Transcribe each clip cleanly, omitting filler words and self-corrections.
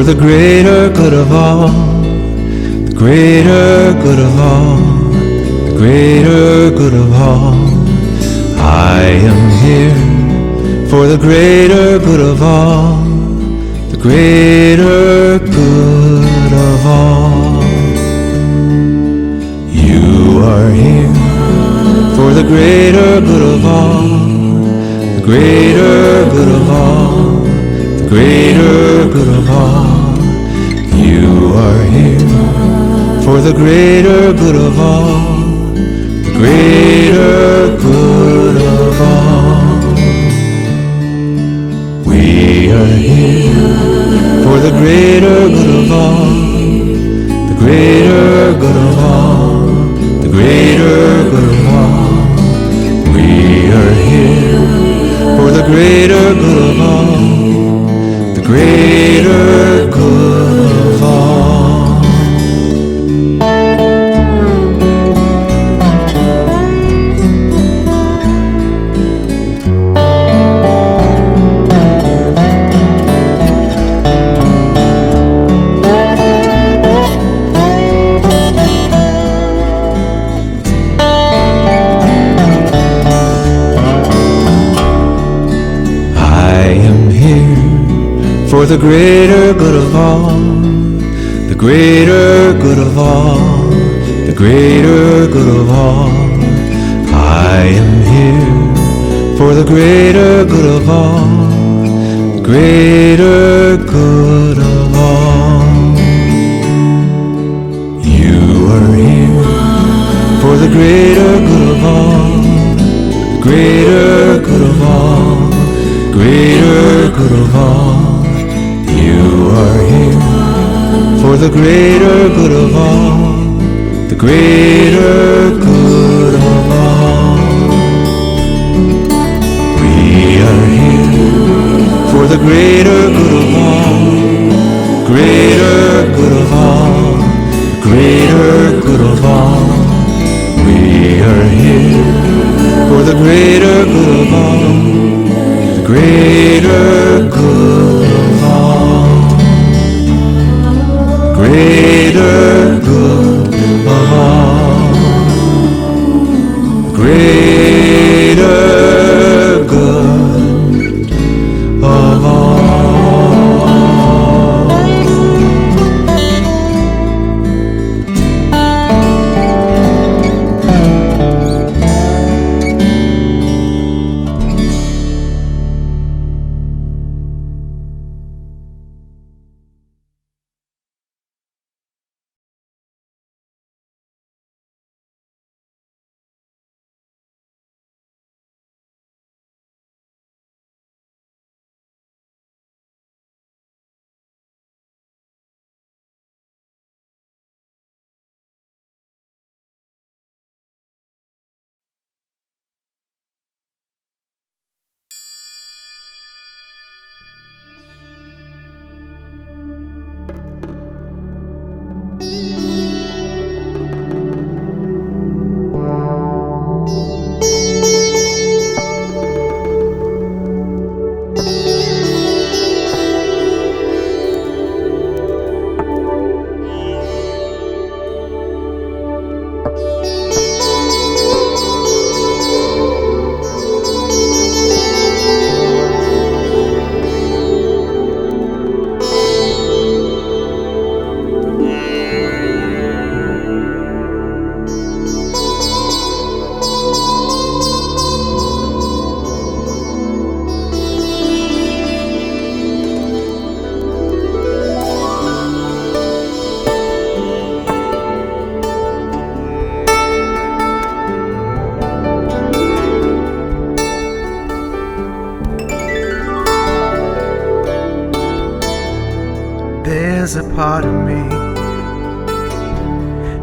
for the greater good of all, the greater good of all, the greater good of all. I am here for the greater good of all, the greater good of all. You are here for the greater good of all, the greater good of all, the greater good of all. You are here for the greater good of all, the greater good of all. We are here for the greater good of all, the greater good of all, the greater good of all. We are here for the greater good of all, the greater good of all. For the greater good of all, the greater good of all, the greater good of all. I am here for the greater good of all, the greater good of all. You are here for the greater good of all, the greater good of all, the greater good of all. You are here for the greater good of all, the greater good of all. We are here for the greater good of all, greater good of all, the greater good of all. We are here for the greater good of all, the greater good of all. Greater good of all, greater good of all. There's a part of me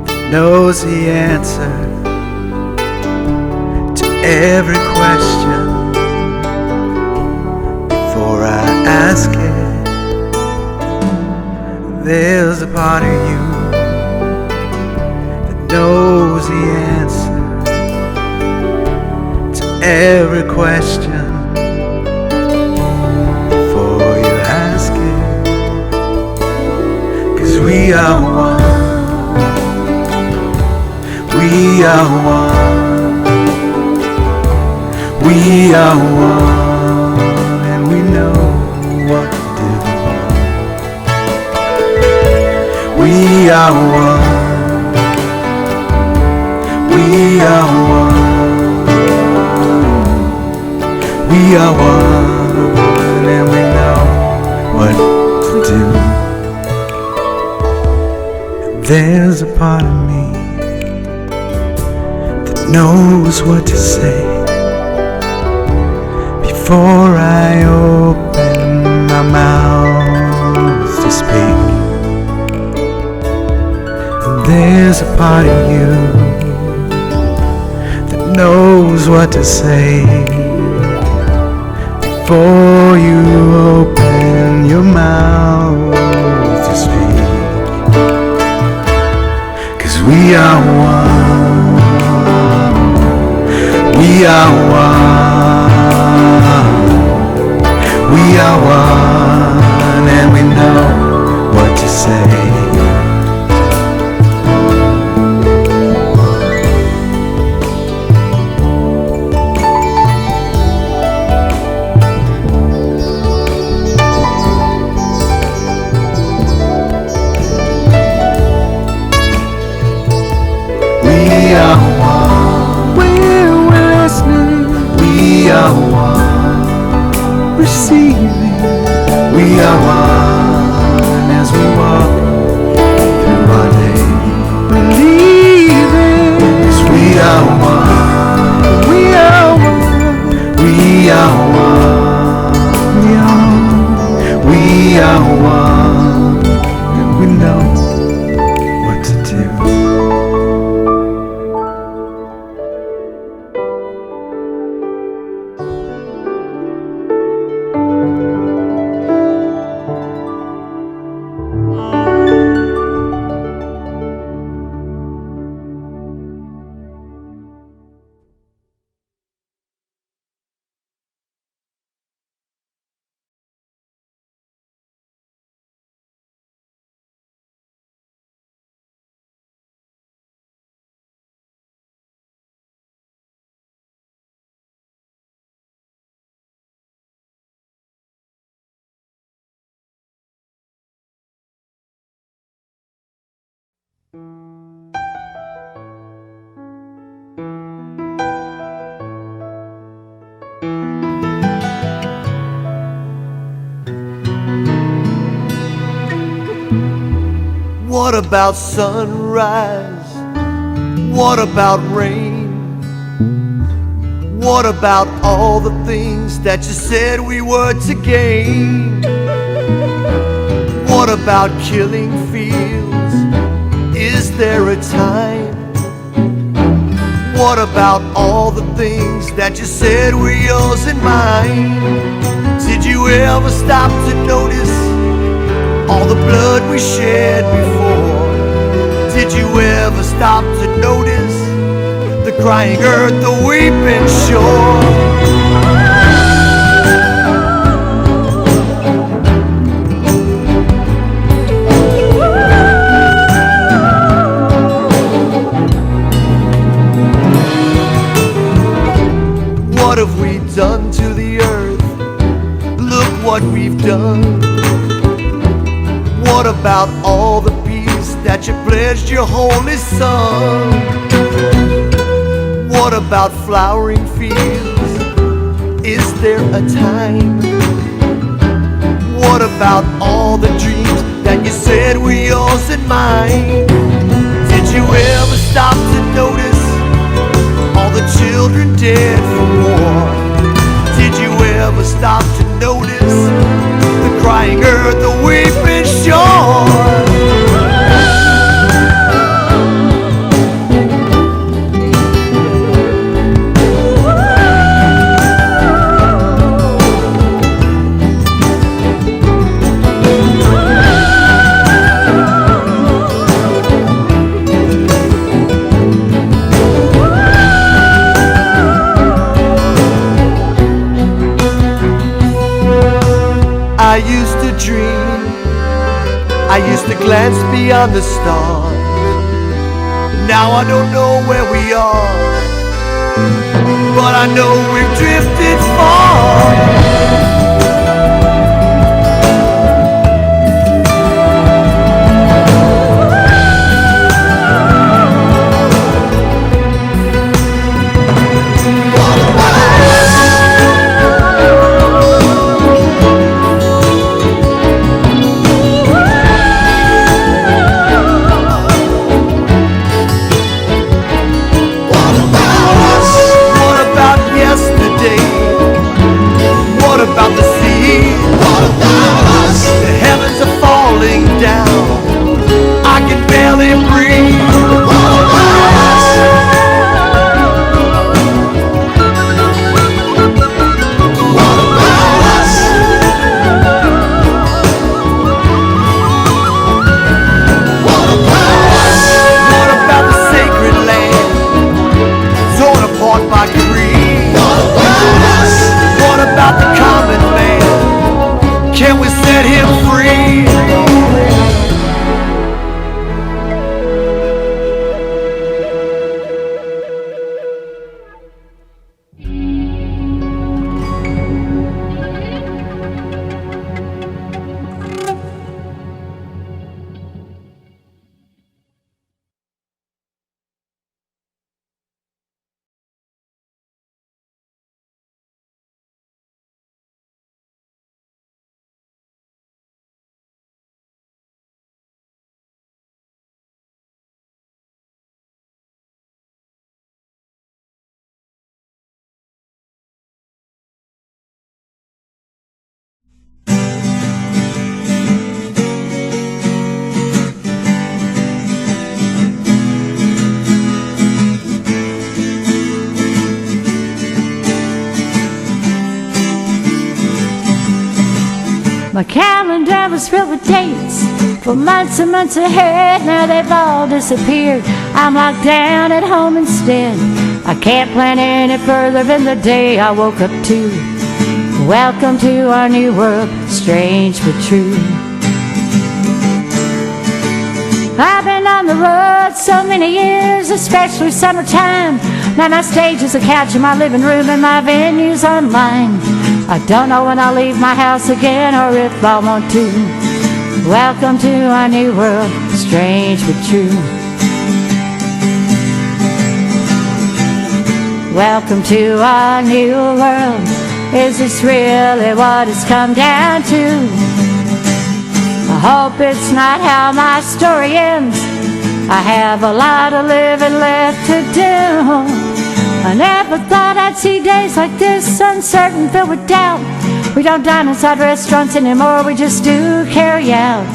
that knows the answer to every question before I ask it. There's a part of you that knows the answer to every question before you ask it. are one. We are one. We are one, and we know what to do. We are one. We are one. We are one, and we know what to do. There's a part of me that knows what to say before I open my mouth to speak. And there's a part of you that knows what to say before you open your mouth to speak. 'Cause we are one. We are one. We are one, and we know what to say. We are one. We're listening. We are one. Receiving. We are one as we walk through our day. Believing. 'Cause we are one. We are one. We are one. We are one. And we know what to do. What about sunrise? What about rain? What about all the things that you said we were to gain? What about killing fields? Is there a time? What about all the things that you said were yours and mine? Did you ever stop to notice all the blood we shed before? Did you ever stop to notice the crying earth, the weeping shore? What have we done to the earth? Look what we've done. What about all the peace that you pledged your holy son? What about flowering fields? Is there a time? What about all the dreams that you said were yours and mine? Did you ever stop to notice all the children dead from war? Did you ever stop to notice the crying earth, the weeping shore? I used to dream I used to glance beyond the stars. Now I don't know where we are, but I know we've drifted far. What about the sea? What about us? The heavens are falling down. I can barely breathe. What about us? What about us? What about us? What about the sacred land torn apart by greed? What about us? What about the common man? Can we set him free? My calendar was filled with dates for months and months ahead. Now they've all disappeared. I'm locked down at home instead. I can't plan any further than the day I woke up to. Welcome to our new world, strange but true. I've been on the road so many years, especially summertime. Now my stage is a couch in my living room and my venue's online. I don't know when I'll leave my house again or if I want to. Welcome to our new world, strange but true. Welcome to our new world. Is this really what it's come down to? I hope it's not how my story ends. I have a lot of living left to do. I never thought I'd see days like this, uncertain, filled with doubt. We don't dine inside restaurants anymore, we just do carry out.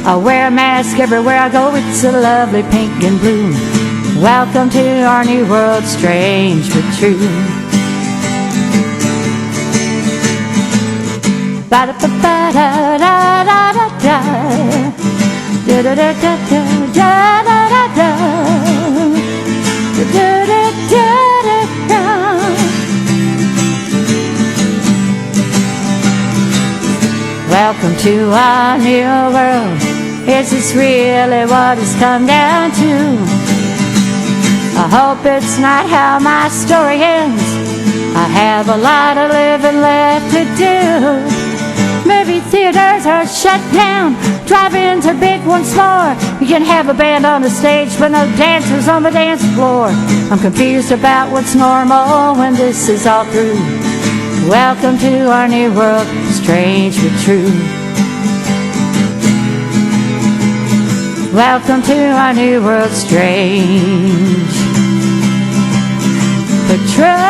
I wear a mask everywhere I go, it's a lovely pink and blue. Welcome to our new world, strange but true. Ba-da-ba-ba-da-da-da-da-da, da-da-da-da-da-da-da-da-da, da-da-da-da-da. Welcome to our new world. Is this really what it's come down to? I hope it's not how my story ends. I have a lot of living left to do. Movie theaters are shut down, drive-ins are big once more. You can have a band on the stage but no dancers on the dance floor. I'm confused about what's normal when this is all through. Welcome to our new world, strange but true. Welcome to our new world, strange but true.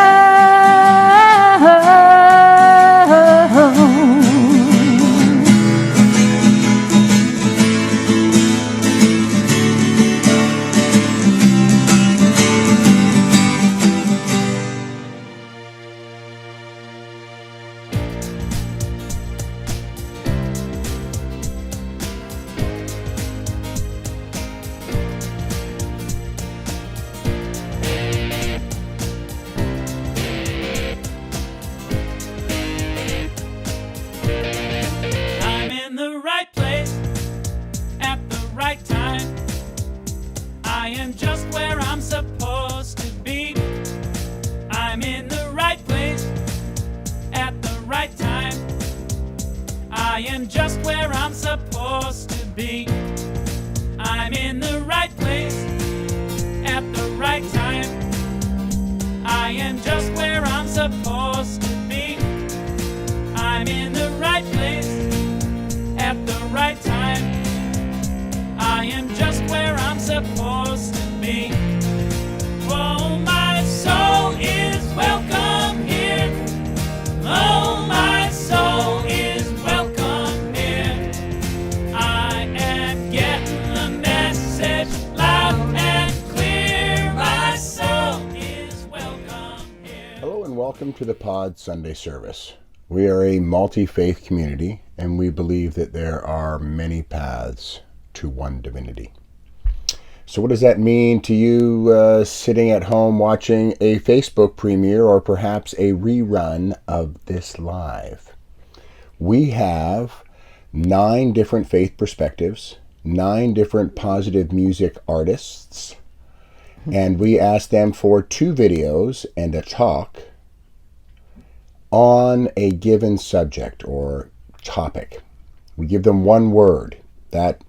be. I'm in the right place at the right time. I am just where I'm supposed to be. I'm in the right place at the right time. I am just where I'm supposed to be. Oh, my soul is welcome here. Oh, my soul is welcome here. I am getting the message loud and clear. My soul is welcome here. Hello and welcome to the Pod Sunday service. We are a multi-faith community, and we believe that there are many paths to one divinity. So what does that mean to you sitting at home watching a Facebook premiere or perhaps a rerun of this live? We have 9 different faith perspectives, 9 different positive music artists, and we ask them for 2 videos and a talk on a given subject or topic. We give them one word. That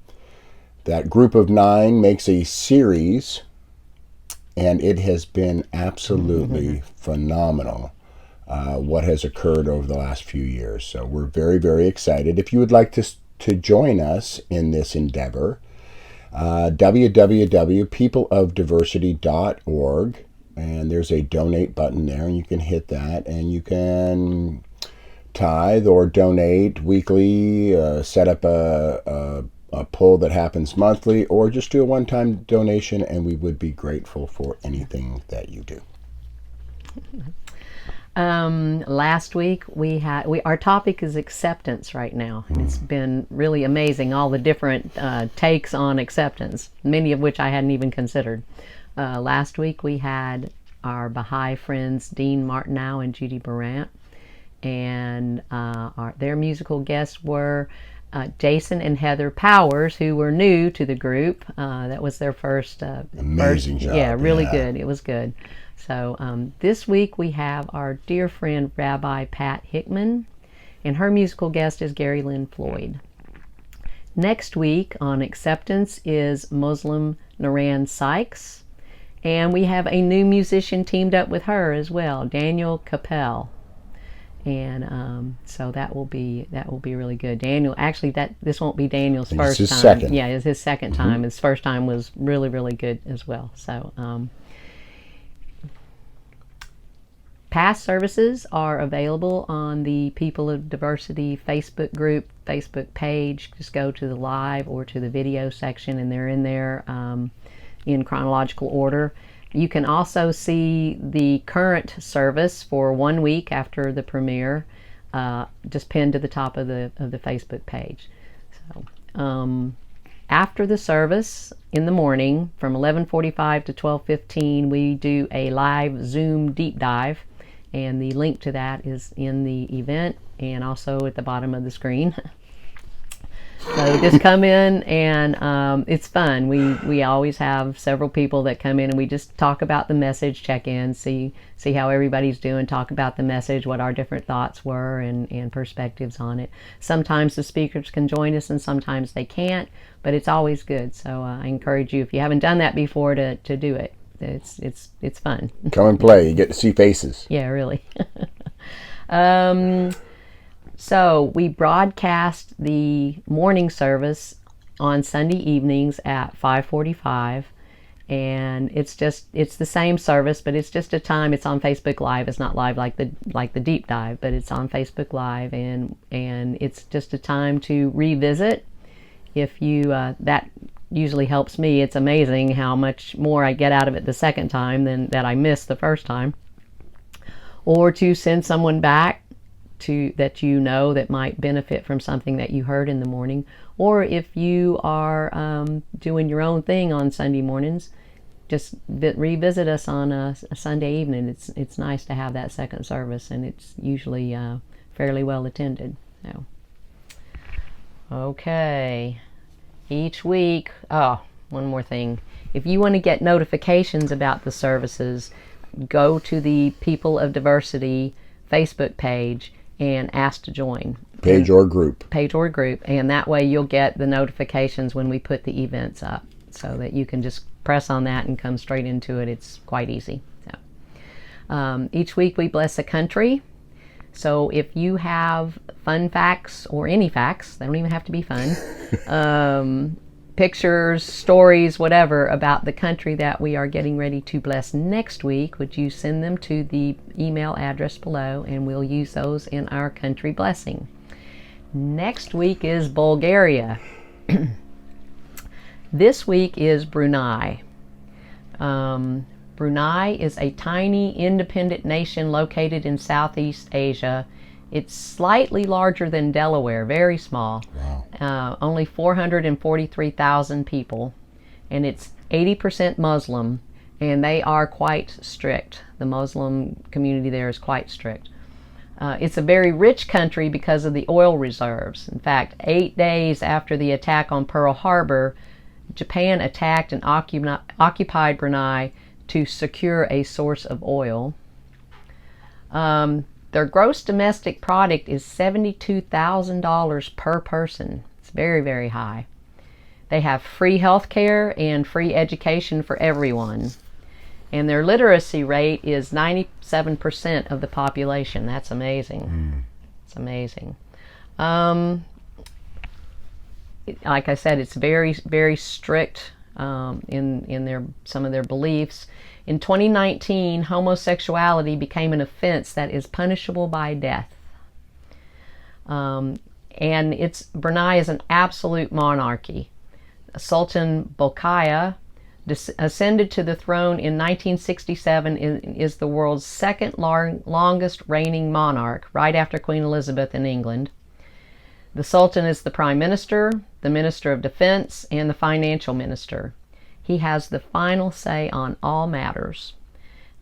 group of 9 makes a series, and it has been absolutely phenomenal what has occurred over the last few years. So we're very, very excited. If you would like to join us in this endeavor, www.peopleofdiversity.org, and there's a donate button there, and you can hit that, and you can tithe or donate weekly, set up a poll that happens monthly, or just do a one-time donation, and we would be grateful for anything that you do. Last week our topic is acceptance right now. It's been really amazing, all the different takes on acceptance, many of which I hadn't even considered. Last week we had our Baha'i friends Dean Martineau and Judy Barant, and their musical guests were Jason and Heather Powers, who were new to the group. That was their first amazing job. Yeah, really good. It was good. So this week we have our dear friend Rabbi Pat Hickman, and her musical guest is Gary Lynn Floyd. Next week on acceptance is Muslim Naran Sykes, and we have a new musician teamed up with her as well, Daniel Capel. And so that will be really good. Daniel, actually, this won't be Daniel's first time. Second. Yeah, it's his second time. His first time was really, really good as well. So past services are available on the People of Diversity Facebook group, Facebook page. Just go to the live or to the video section, and they're in there in chronological order. You can also see the current service for 1 week after the premiere, just pinned to the top of the Facebook page. So, after the service in the morning, from 11:45 to 12:15, we do a live Zoom deep dive, and the link to that is in the event and also at the bottom of the screen. So just come in, and it's fun. We always have several people that come in, and we just talk about the message, check in, see how everybody's doing, talk about the message, what our different thoughts were, and perspectives on it. Sometimes the speakers can join us, and sometimes they can't, but it's always good. So I encourage you, if you haven't done that before, to do it. It's fun. Come and play. You get to see faces. Yeah, really. So we broadcast the morning service on Sunday evenings at 5:45, and it's the same service, but it's just a time. It's on Facebook Live. It's not live like the deep dive, but it's on Facebook Live, and it's just a time to revisit. If you that usually helps me. It's amazing how much more I get out of it the second time than that I missed the first time. Or to send someone back that that might benefit from something that you heard in the morning. Or if you are doing your own thing on Sunday mornings, just revisit us on a Sunday evening. It's nice to have that second service, and it's usually fairly well attended. So, okay, each week. Oh, one more thing. If you want to get notifications about the services, go to the People of Diversity Facebook page and ask to join. Page or group. Page or group, and that way you'll get the notifications when we put the events up, so that you can just press on that and come straight into it. It's quite easy. So, each week we bless a country. So if you have fun facts, or any facts, they don't even have to be fun, pictures, stories, whatever, about the country that we are getting ready to bless next week, would you send them to the email address below, and we'll use those in our country blessing. Next week is Bulgaria. This week is Brunei. Brunei is a tiny independent nation located in Southeast Asia. It's slightly larger than Delaware, very small. Wow. Only 443,000 people, and it's 80% Muslim, and they are quite strict. The Muslim community there is quite strict. It's a very rich country because of the oil reserves. In fact, 8 days after the attack on Pearl Harbor, Japan attacked and occupied Brunei to secure a source of oil. Their gross domestic product is $72,000 per person. It's very, very high. They have free health care and free education for everyone. And their literacy rate is 97% of the population. That's amazing. It's amazing. Like I said, it's very, very strict in some of their beliefs. In 2019, homosexuality became an offense that is punishable by death. And Brunei is an absolute monarchy. Sultan Bolkiah ascended to the throne in 1967, is the world's second longest reigning monarch, right after Queen Elizabeth in England. The Sultan is the Prime Minister, the Minister of Defense, and the Financial Minister. He has the final say on all matters.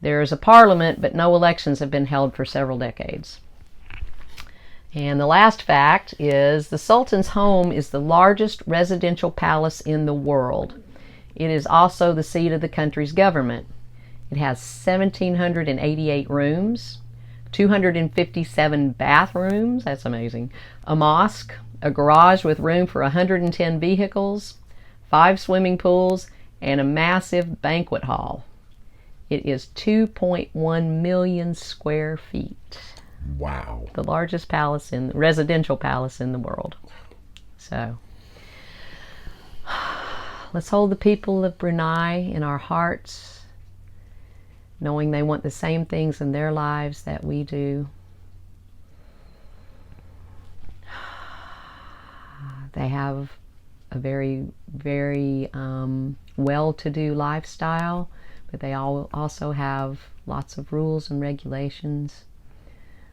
There is a parliament, but no elections have been held for several decades. And the last fact is the Sultan's home is the largest residential palace in the world. It is also the seat of the country's government. It has 1,788 rooms, 257 bathrooms, that's amazing, a mosque, a garage with room for 110 vehicles, 5 swimming pools, and a massive banquet hall. It is 2.1 million square feet. Wow. The largest residential palace in the world. So, let's hold the people of Brunei in our hearts, knowing they want the same things in their lives that we do. They have a very, very well-to-do lifestyle, but they also have lots of rules and regulations.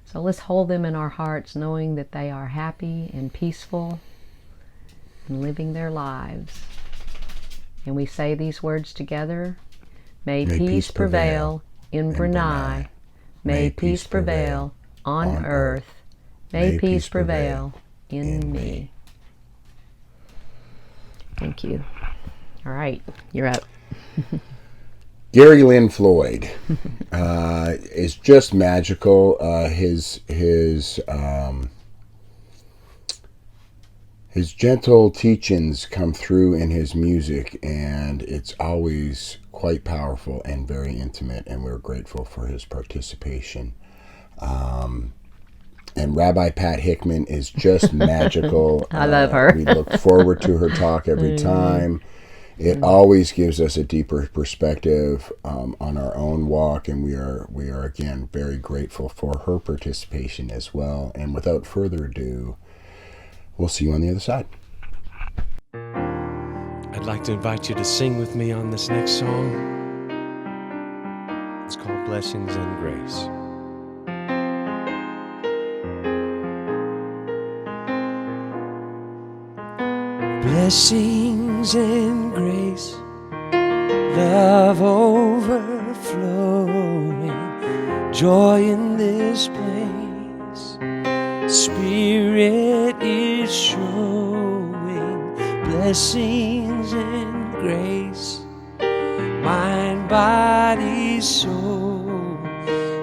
So let's hold them in our hearts, knowing that they are happy and peaceful and living their lives. And we say these words together. May peace prevail in Brunei. May peace prevail on earth. May peace prevail in me. Thank you. All right, you're up. Gary Lynn Floyd is just magical. His gentle teachings come through in his music, and it's always quite powerful and very intimate, and we're grateful for his participation. And Rabbi Pat Hickman is just magical. I love her. We look forward to her talk every time. It always gives us a deeper perspective on our own walk, and we are again very grateful for her participation as well. And without further ado, we'll see you on the other side. I'd like to invite you to sing with me on this next song. It's called Blessings and Grace. Blessings and grace, love overflowing, joy in this place, Spirit is showing. Blessings and grace, mind, body, soul,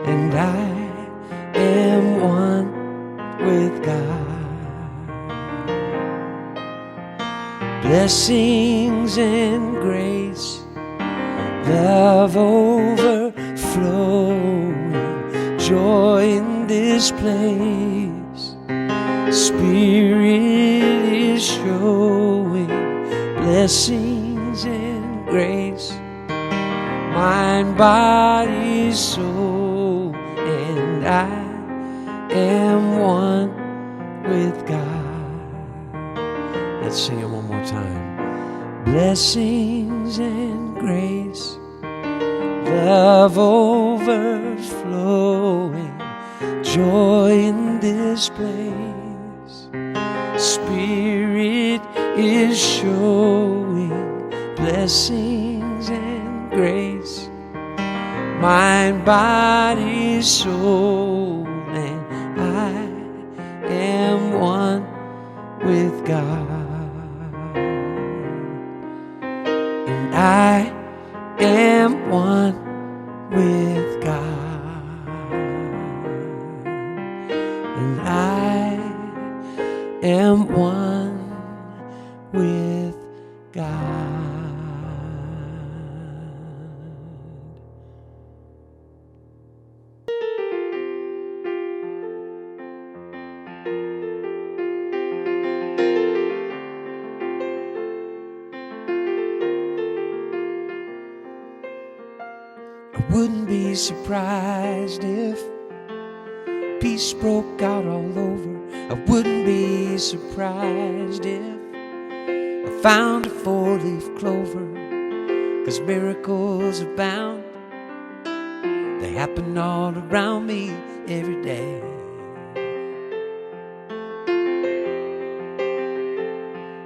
and I am one with God. blessings and grace, love overflowing, joy in this place. Spirit is showing blessings and grace, mind, body, soul, and I am one with God. Let's sing it one more time. Blessings and grace, love overflowing, joy in this place. Spirit is showing blessings and grace, mind, body, soul, and I am one with God. And I am one with God. And I am one with God. I wouldn't be surprised if peace broke out all over. I wouldn't be surprised if I found a four-leaf clover, 'cause miracles abound. They happen all around me every day.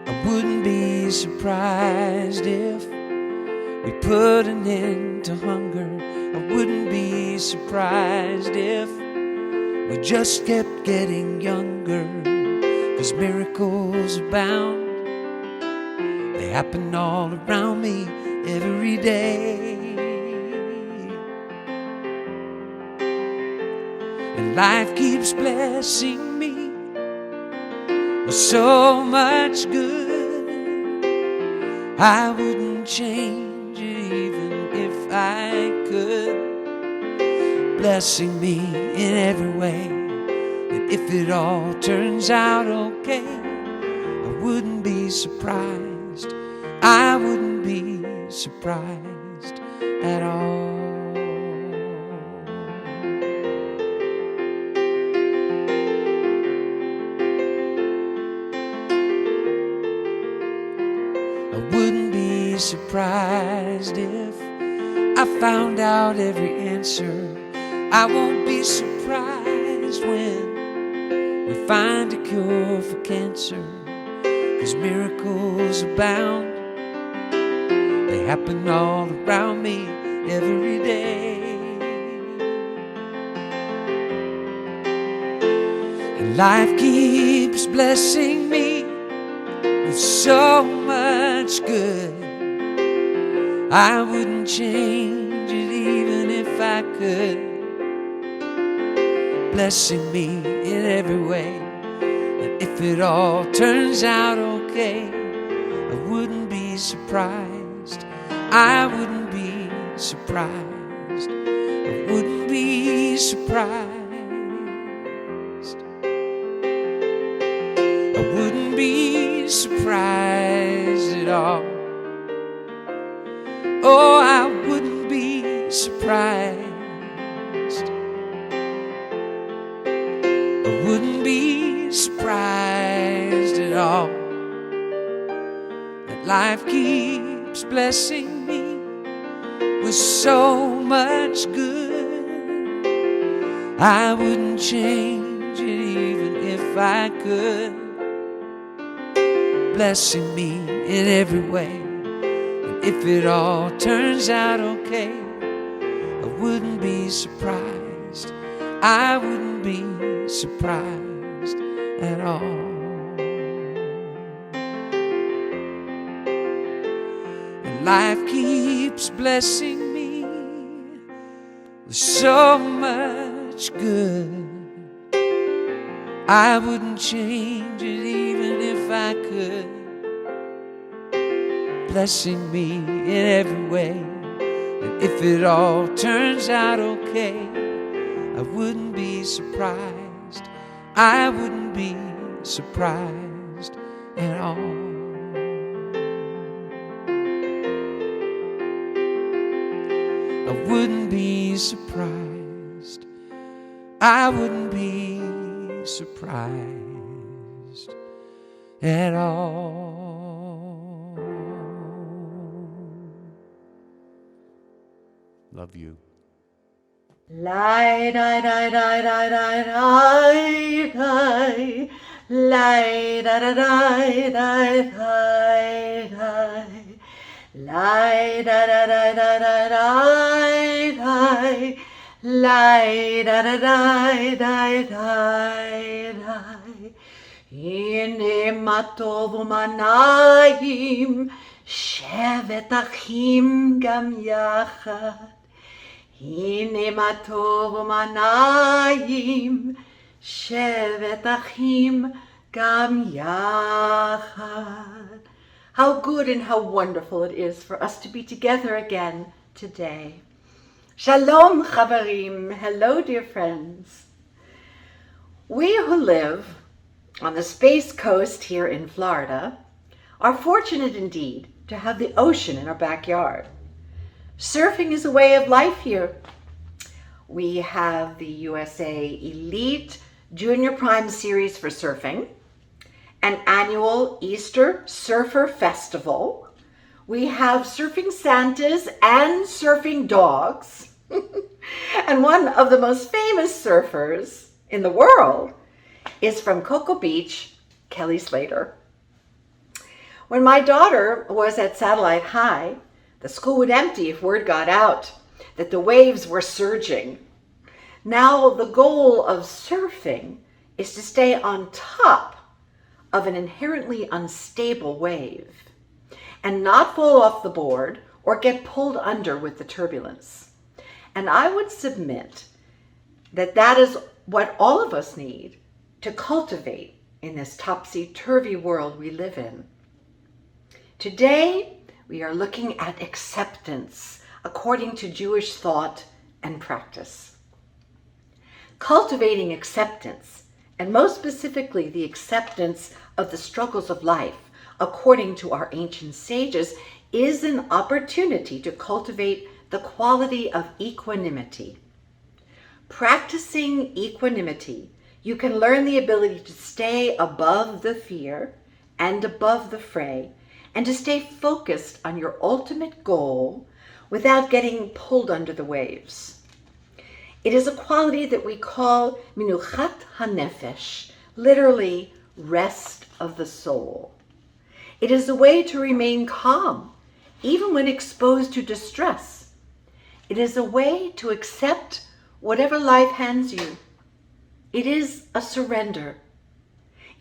I wouldn't be surprised if we put an end to hunger. I wouldn't be surprised if we just kept getting younger, 'cause miracles abound. They happen all around me every day. And life keeps blessing me with so much good. I wouldn't change it even if I could. Blessing me in every way, and if it all turns out okay, I wouldn't be surprised. I wouldn't be surprised at all. I wouldn't be surprised if I found out every answer. I won't be surprised when we find a cure for cancer, 'cause miracles abound. They happen all around me every day. And life keeps blessing me with so much good. I wouldn't change it even if I could. Blessing me in every way, and if it all turns out okay, I wouldn't be surprised. I wouldn't be surprised. I wouldn't be surprised. I wouldn't be surprised at all. Oh, I wouldn't be surprised. I wouldn't be surprised at all. That life keeps blessing me with so much good. I wouldn't change it even if I could. Blessing me in every way, and if it all turns out okay, I wouldn't be surprised. I wouldn't be surprised at all. And life keeps blessing me with so much good. I wouldn't change it even if I could. blessing me in every way. And if it all turns out okay, I wouldn't be surprised. I wouldn't be surprised at all. I wouldn't be surprised. I wouldn't be surprised at all. Love you. Lie, die, die, die, die, die, die, die. Lie, da, da, die, die, die, die. Lie, da, da, da, da, da, die, die. Lie, da, da, die, die, die, die. Hine matov umanayim, shevet achim gam yachad. Hine matov umanayim, shevet achim gam yachad. How good and how wonderful it is for us to be together again today. Shalom, chavarim. Hello, dear friends. We who live on the Space Coast here in Florida are fortunate indeed to have the ocean in our backyard. Surfing is a way of life here. We have the USA Elite Junior Prime Series for surfing, an annual Easter Surfer Festival. We have surfing Santas and surfing dogs. And one of the most famous surfers in the world is from Cocoa Beach, Kelly Slater. When my daughter was at Satellite High, the school would empty if word got out that the waves were surging. Now the goal of surfing is to stay on top of an inherently unstable wave and not fall off the board or get pulled under with the turbulence. And I would submit that that is what all of us need to cultivate in this topsy-turvy world we live in. Today, we are looking at acceptance according to Jewish thought and practice. Cultivating acceptance, and most specifically the acceptance of the struggles of life according to our ancient sages, is an opportunity to cultivate the quality of equanimity. Practicing equanimity, you can learn the ability to stay above the fear and above the fray, and to stay focused on your ultimate goal without getting pulled under the waves. It is a quality that we call minuchat hanefesh, literally rest of the soul. It is a way to remain calm, even when exposed to distress. It is a way to accept whatever life hands you. It is a surrender.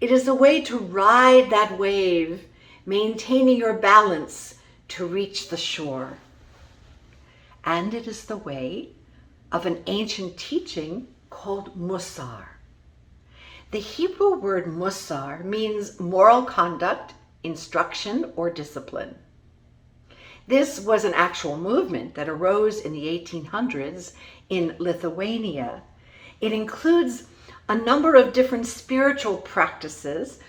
It is a way to ride that wave, maintaining your balance to reach the shore. And it is the way of an ancient teaching called musar. The Hebrew word musar means moral conduct, instruction, or discipline. This was an actual movement that arose in the 1800s in Lithuania. It includes a number of different spiritual practices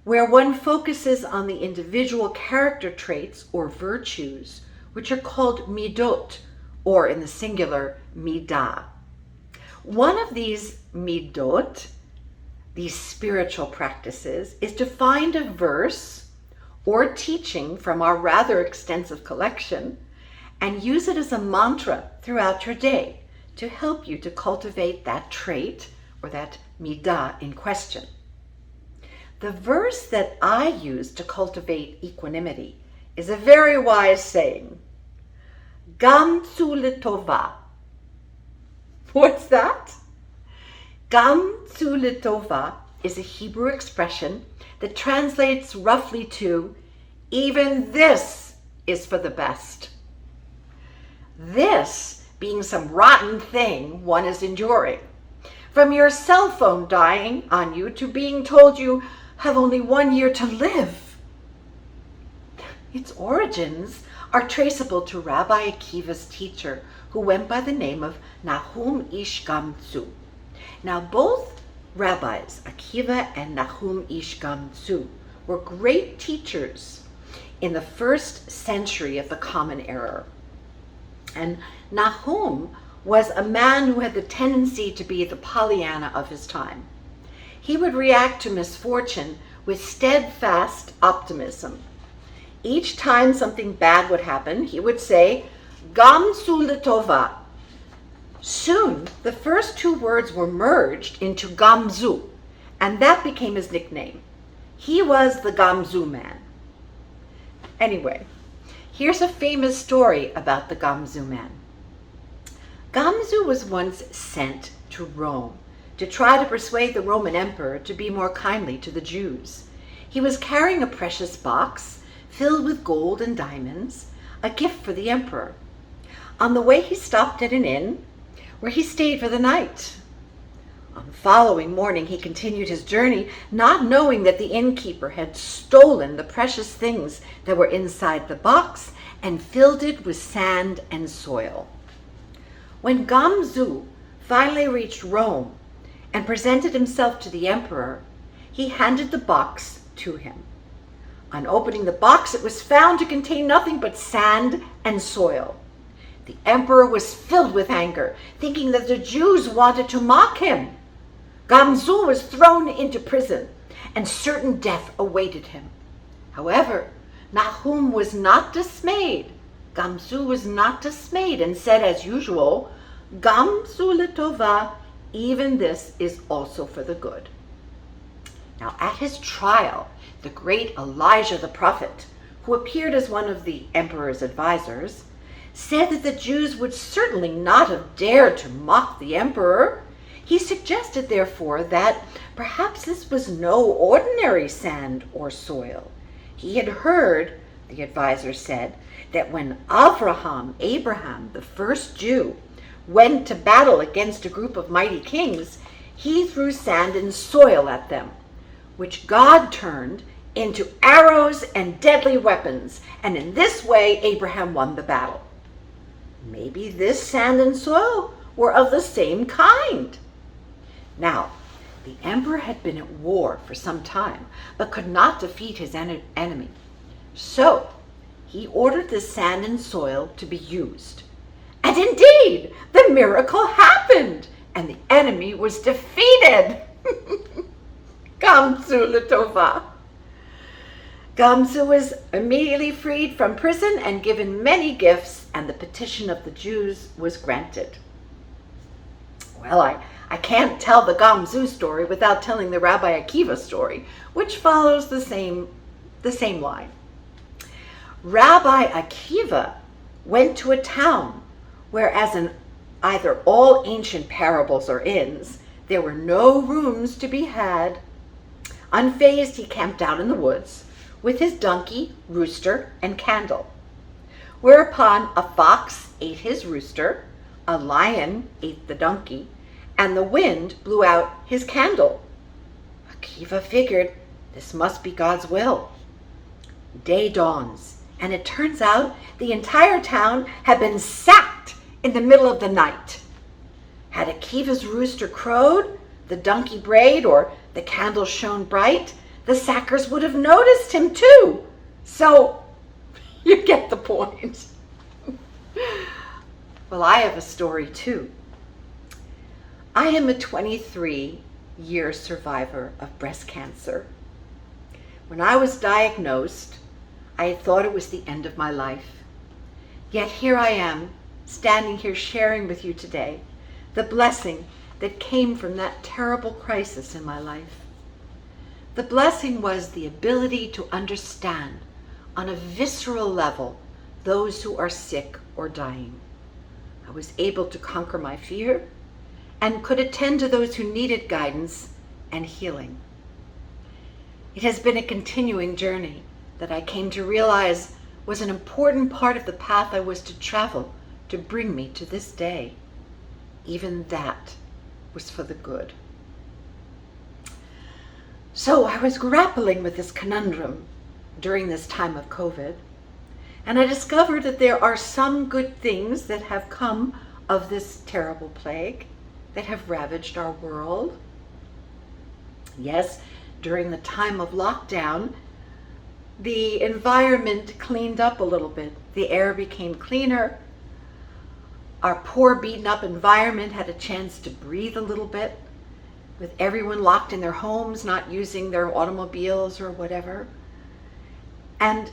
where one focuses on the individual character traits or virtues, which are called midot, or in the singular, midah. One of these midot, these spiritual practices, is to find a verse or teaching from our rather extensive collection and use it as a mantra throughout your day to help you to cultivate that trait or that midah in question. The verse that I use to cultivate equanimity is a very wise saying, Gam tzu letova. What's that? Gam tzu letova is a Hebrew expression that translates roughly to, even this is for the best. This being some rotten thing one is enduring. From your cell phone dying on you to being told you have only 1 year to live. Its origins are traceable to Rabbi Akiva's teacher, who went by the name of Nahum Ish Gamzu. Now, both rabbis, Akiva and Nahum Ish Gamzu, were great teachers in the first century of the Common Era. And Nahum was a man who had the tendency to be the Pollyanna of his time. He would react to misfortune with steadfast optimism. Each time something bad would happen, he would say, Gamzu letova. Soon, the first two words were merged into Gamzu, and that became his nickname. He was the Gamzu man. Anyway, here's a famous story about the Gamzu man. Gamzu was once sent to Rome to try to persuade the Roman emperor to be more kindly to the Jews. He was carrying a precious box filled with gold and diamonds, a gift for the emperor. On the way, he stopped at an inn where he stayed for the night. On the following morning, he continued his journey, not knowing that the innkeeper had stolen the precious things that were inside the box and filled it with sand and soil. When Gamzu finally reached Rome and presented himself to the emperor, he handed the box to him. On opening the box, it was found to contain nothing but sand and soil. The emperor was filled with anger, thinking that the Jews wanted to mock him. Gamzu was thrown into prison, and certain death awaited him. However, Nahum was not dismayed. Gamzu was not dismayed and said, as usual, Gamzu letova, even this is also for the good. Now, at his trial, the great Elijah the prophet, who appeared as one of the emperor's advisors, said that the Jews would certainly not have dared to mock the emperor. He suggested, therefore, that perhaps this was no ordinary sand or soil. He had heard, the advisor said, that when Abraham, the first Jew, went to battle against a group of mighty kings, he threw sand and soil at them, which God turned into arrows and deadly weapons, and in this way Abraham won the battle. Maybe this sand and soil were of the same kind. Now, the emperor had been at war for some time, but could not defeat his enemy. So, he ordered the sand and soil to be used. And indeed, the miracle happened, and the enemy was defeated. Gamzu letova. Gamzu was immediately freed from prison and given many gifts, and the petition of the Jews was granted. Well, I can't tell the Gamzu story without telling the Rabbi Akiva story, which follows the same line. Rabbi Akiva went to a town where, as in either all ancient parables or inns, there were no rooms to be had. Unfazed, he camped out in the woods with his donkey, rooster, and candle. Whereupon a fox ate his rooster, a lion ate the donkey, and the wind blew out his candle. Akiva figured this must be God's will. Day dawns, and it turns out the entire town had been sacked in the middle of the night. Had Akiva's rooster crowed, the donkey brayed, or the candle shone bright, the sackers would have noticed him too. So, you get the point. Well, I have a story too. I am a 23-year survivor of breast cancer. When I was diagnosed, I had thought it was the end of my life. Yet here I am, standing here sharing with you today the blessing that came from that terrible crisis in my life. The blessing was the ability to understand on a visceral level those who are sick or dying. I was able to conquer my fear and could attend to those who needed guidance and healing. It has been a continuing journey that I came to realize was an important part of the path I was to travel to bring me to this day. Even that was for the good. So I was grappling with this conundrum during this time of COVID. And I discovered that there are some good things that have come of this terrible plague that have ravaged our world. Yes, during the time of lockdown, the environment cleaned up a little bit. The air became cleaner. Our poor, beaten up environment had a chance to breathe a little bit, with everyone locked in their homes, not using their automobiles or whatever. And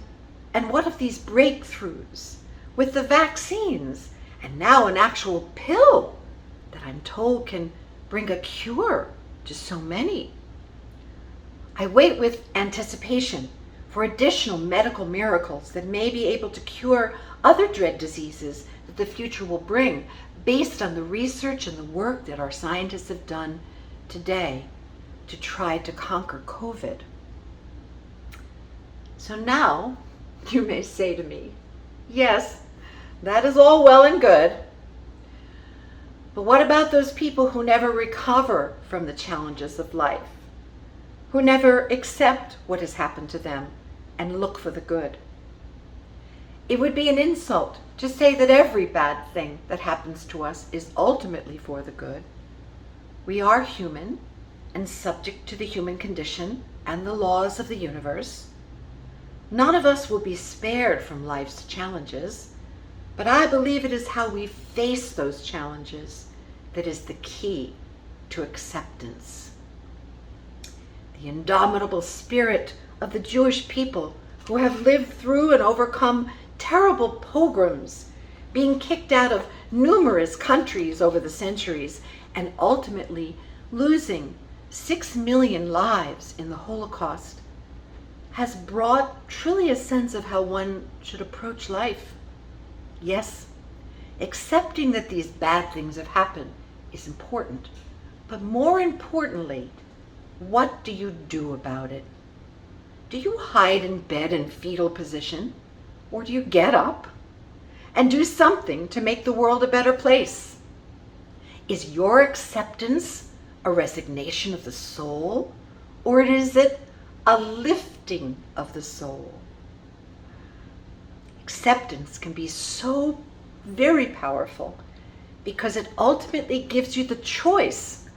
what of these breakthroughs with the vaccines, and now an actual pill that I'm told can bring a cure to so many? I wait with anticipation for additional medical miracles that may be able to cure other dread diseases that the future will bring, based on the research and the work that our scientists have done today to try to conquer COVID. So now you may say to me, yes, that is all well and good, but what about those people who never recover from the challenges of life, who never accept what has happened to them and look for the good? It would be an insult to say that every bad thing that happens to us is ultimately for the good. We are human and subject to the human condition and the laws of the universe. None of us will be spared from life's challenges, but I believe it is how we face those challenges that is the key to acceptance. The indomitable spirit of the Jewish people who have lived through and overcome terrible pogroms, being kicked out of numerous countries over the centuries, and ultimately losing 6 million lives in the Holocaust, has brought truly a sense of how one should approach life. Yes, accepting that these bad things have happened is important, but more importantly, what do you do about it? Do you hide in bed in fetal position, or do you get up and do something to make the world a better place? Is your acceptance a resignation of the soul, or is it a lifting of the soul? Acceptance can be so very powerful because it ultimately gives you the choice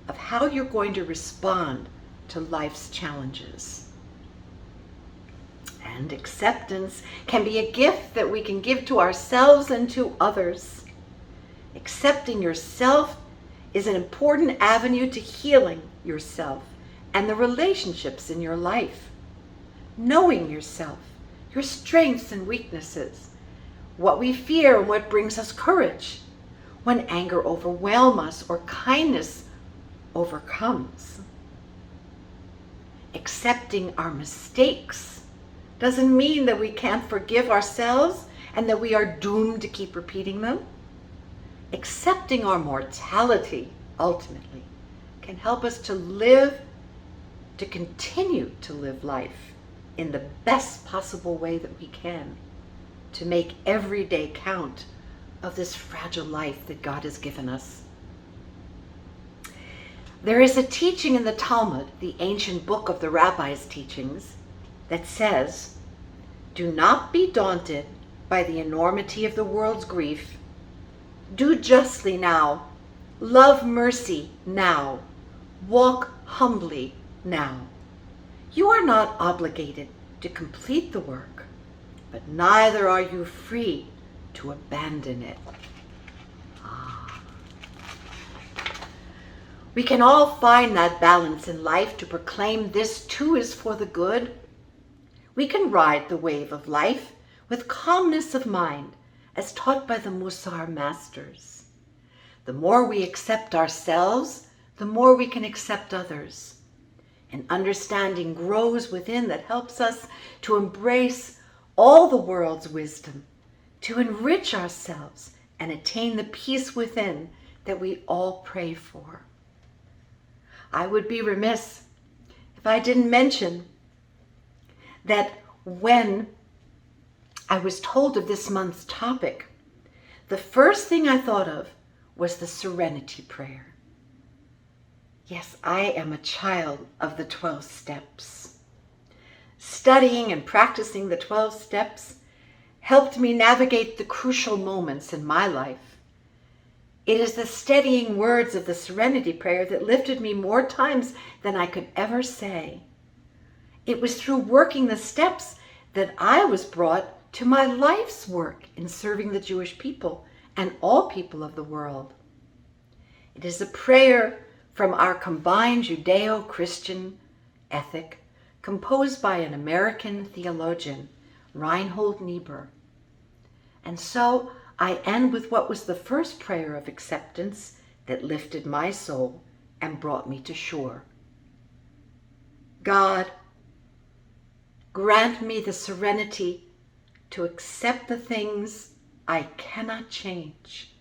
of how you're going to respond to life's challenges. And acceptance can be a gift that we can give to ourselves and to others. Accepting yourself is an important avenue to healing yourself and the relationships in your life. Knowing yourself, your strengths and weaknesses, what we fear and what brings us courage, when anger overwhelms us or kindness overcomes. Accepting our mistakes doesn't mean that we can't forgive ourselves and that we are doomed to keep repeating them. Accepting our mortality, ultimately, can help us to continue to live life in the best possible way that we can, to make every day count of this fragile life that God has given us. There is a teaching in the Talmud, the ancient book of the rabbis' teachings, that says, "Do not be daunted by the enormity of the world's grief. Do justly now, love mercy now, walk humbly now. You are not obligated to complete the work, but neither are you free to abandon it." We can all find that balance in life to proclaim this too is for the good. We can ride the wave of life with calmness of mind, as taught by the Musar masters. The more we accept ourselves, the more we can accept others. An understanding grows within that helps us to embrace all the world's wisdom, to enrich ourselves and attain the peace within that we all pray for. I would be remiss if I didn't mention that when I was told of this month's topic, the first thing I thought of was the Serenity Prayer. Yes, I am a child of the 12 steps. Studying and practicing the 12 steps helped me navigate the crucial moments in my life. It is the steadying words of the Serenity Prayer that lifted me more times than I could ever say. It was through working the steps that I was brought to my life's work in serving the Jewish people and all people of the world. It is a prayer from our combined Judeo-Christian ethic, composed by an American theologian, Reinhold Niebuhr. And so I end with what was the first prayer of acceptance that lifted my soul and brought me to shore. God, grant me the serenity to accept the things I cannot change,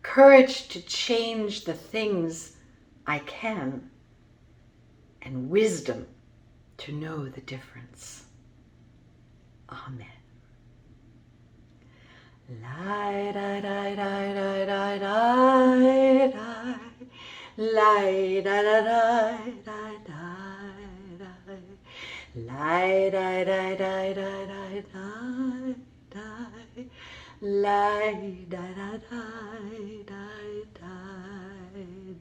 courage to change the things I can, and wisdom to know the difference. Amen. Lie, die, die, die, die, die, die, die. Lie, die, die, die, die, die, die. Lie, die, die, die, die, die, die, die. Lie, die, die, die, die, die,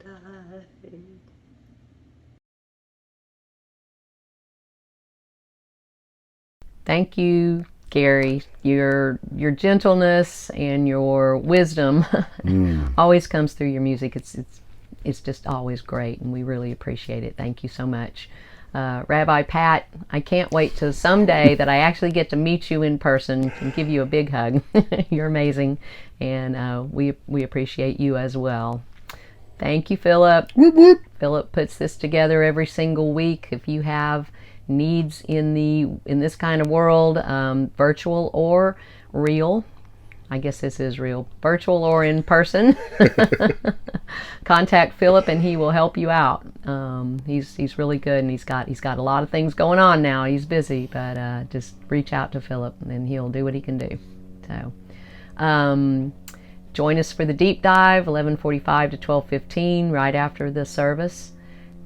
die. Thank you, Gary. Your gentleness and your wisdom always comes through your music. It's just always great, and we really appreciate it. Thank you so much. Rabbi Pat, I can't wait till someday that I actually get to meet you in person and give you a big hug. You're amazing, and we appreciate you as well. Thank you, Philip. Whoop, whoop. Philip puts this together every single week. If you have needs in this kind of world, virtual or real, I guess this is real, virtual or in person, contact Philip and he will help you out. He's really good, and he's got a lot of things going on now. He's busy, but just reach out to Philip and he'll do what he can do. So join us for the deep dive, 11:45 to 12:15, right after the service,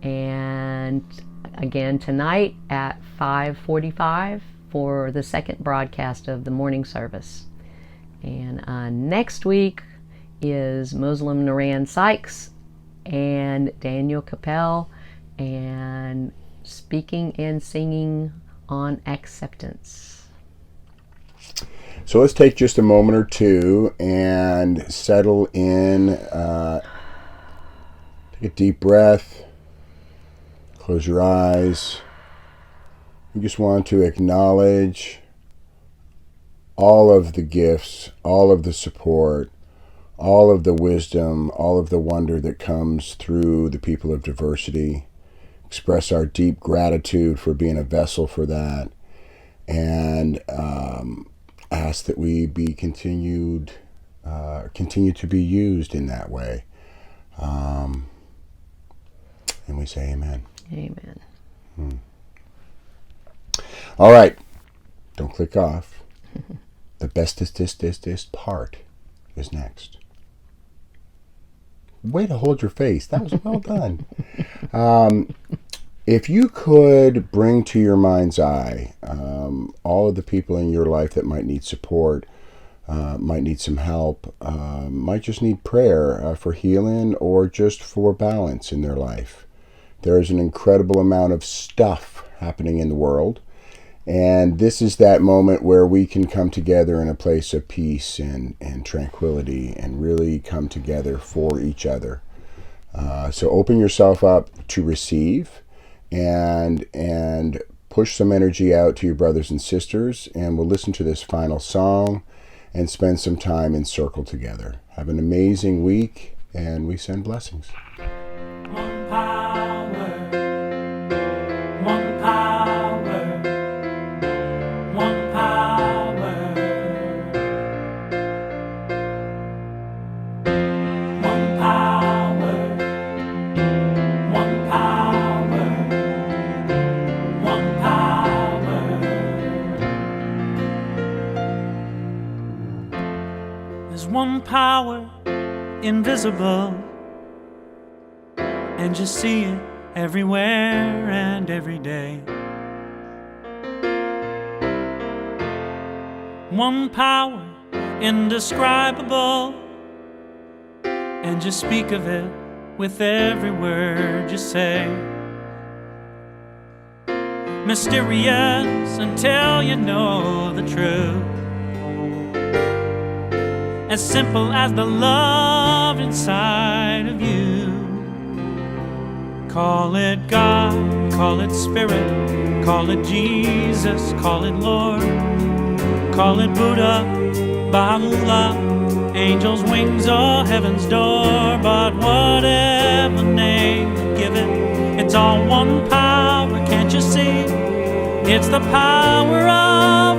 and again tonight at 5:45 for the second broadcast of the morning service. And next week is Muslim Naran Sykes and Daniel Capel, and speaking and singing on acceptance. So let's take just a moment or two and settle in. Take a deep breath. Close your eyes. We just want to acknowledge all of the gifts, all of the support, all of the wisdom, all of the wonder that comes through the people of diversity. Express our deep gratitude for being a vessel for that, and ask that we be continue to be used in that way. And we say amen. Amen. All right. Don't click off. The bestest part is next. Way to hold your face. That was well done. If you could bring to your mind's eye all of the people in your life that might need support, might need some help, might just need prayer for healing or just for balance in their life. There is an incredible amount of stuff happening in the world, and this is that moment where we can come together in a place of peace and tranquility and really come together for each other. So open yourself up to receive and push some energy out to your brothers and sisters, and we'll listen to this final song and spend some time in circle together. Have an amazing week, and we send blessings. One power, one power, one power, one power, one power, one power. There's one power invisible, and you see it everywhere and every day. one power indescribable, and you speak of it with every word you say. Mysterious until you know the truth, as simple as the love inside of you. Call it God, call it Spirit, call it Jesus, call it Lord, call it Buddha, Baha'u'llah, angels' wings or heaven's door. But whatever name you give it, it's all one power, can't you see? It's the power of